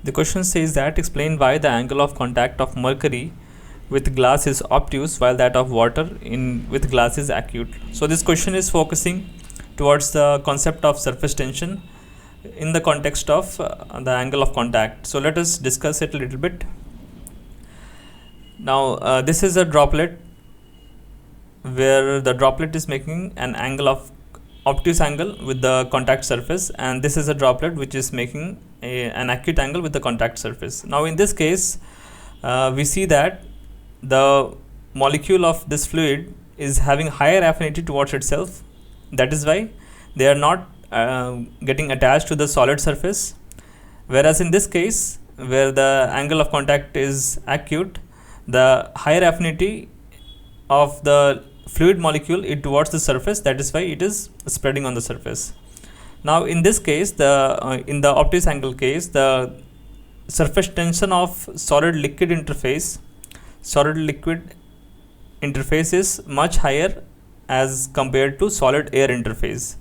The question says that explain why the angle of contact of mercury with glass is obtuse while that of water with glass is acute. So this question is focusing towards the concept of surface tension in the context of the angle of contact. So let us discuss it a little bit. Now this is a droplet where the droplet is making an angle of obtuse angle with the contact surface, and this is a droplet which is making an acute angle with the contact surface. Now in this case we see that the molecule of this fluid is having higher affinity towards itself. That is why they are not getting attached to the solid surface, whereas in this case where the angle of contact is acute, the higher affinity of the fluid molecule is towards the surface. That is why it is spreading on the surface. Now in this case, in the obtuse angle case, the surface tension of solid liquid interface is much higher as compared to solid air interface,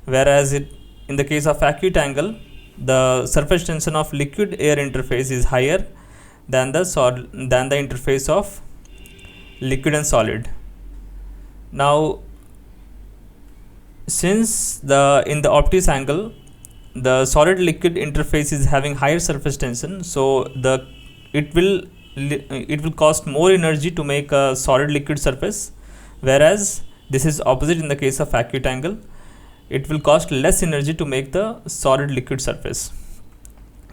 whereas in the case of acute angle, the surface tension of liquid air interface is higher than the interface of liquid and solid. Now since in the obtuse angle the solid liquid interface is having higher surface tension, so it will cost more energy to make a solid liquid surface, whereas this is opposite in the case of acute angle. It will cost less energy to make the solid liquid surface.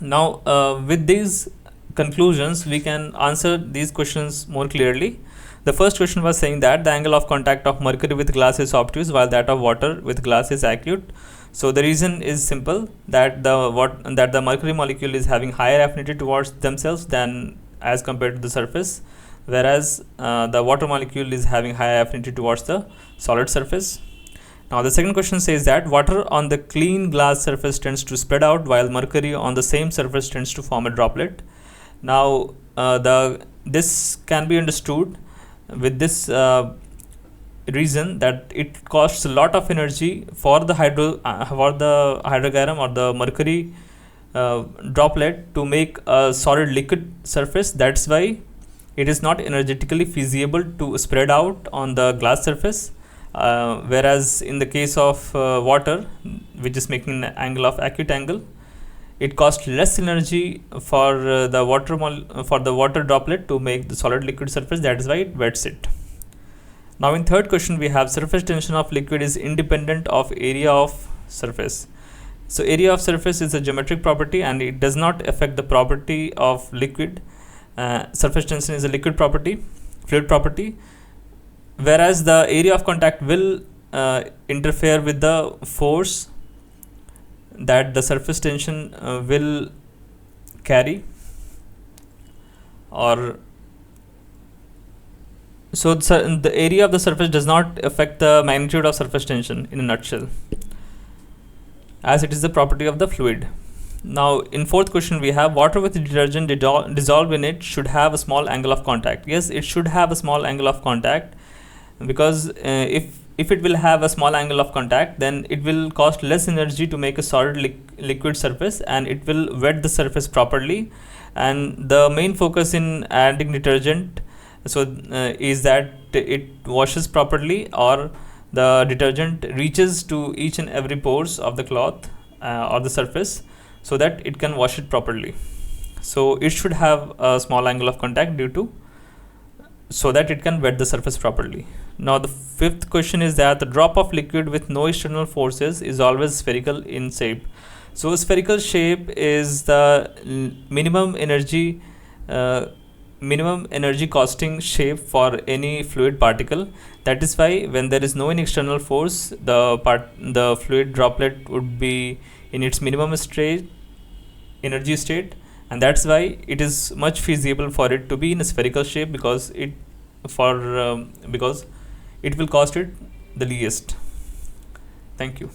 Now with these conclusions we can answer these questions more clearly. The first question was saying that the angle of contact of mercury with glass is obtuse while that of water with glass is acute. So the reason is simple, that the mercury molecule is having higher affinity towards themselves than as compared to the surface, whereas the water molecule is having higher affinity towards the solid surface. Now the second question says that water on the clean glass surface tends to spread out while mercury on the same surface tends to form a droplet. Now this can be understood with this reason that it costs a lot of energy for the hydrogram or the mercury droplet to make a solid liquid surface. That's why it is not energetically feasible to spread out on the glass surface, whereas in the case of water, which is making an angle of acute angle, it costs less energy for the water droplet to make the solid liquid surface. That is why it wets it. Now in third question we have surface tension of liquid is independent of area of surface. So area of surface is a geometric property and it does not affect the property of liquid. Surface tension is a fluid property, whereas the area of contact will interfere with the force that the surface tension will carry, or so the area of the surface does not affect the magnitude of surface tension in a nutshell, as it is the property of the fluid. Now in fourth question we have water with detergent dissolved in it should have a small angle of contact. Yes, it should have a small angle of contact, because if it will have a small angle of contact, then it will cost less energy to make a solid liquid surface and it will wet the surface properly. And the main focus in adding detergent is that it washes properly, or the detergent reaches to each and every pores of the cloth or the surface so that it can wash it properly. So it should have a small angle of contact so that it can wet the surface properly. Now the fifth question is that the drop of liquid with no external forces is always spherical in shape. So spherical shape is the minimum energy costing shape for any fluid particle. That is why when there is no any external force, the fluid droplet would be in its minimum energy state, and that's why it is much feasible for it to be in a spherical shape, because it will cost it the least. Thank you.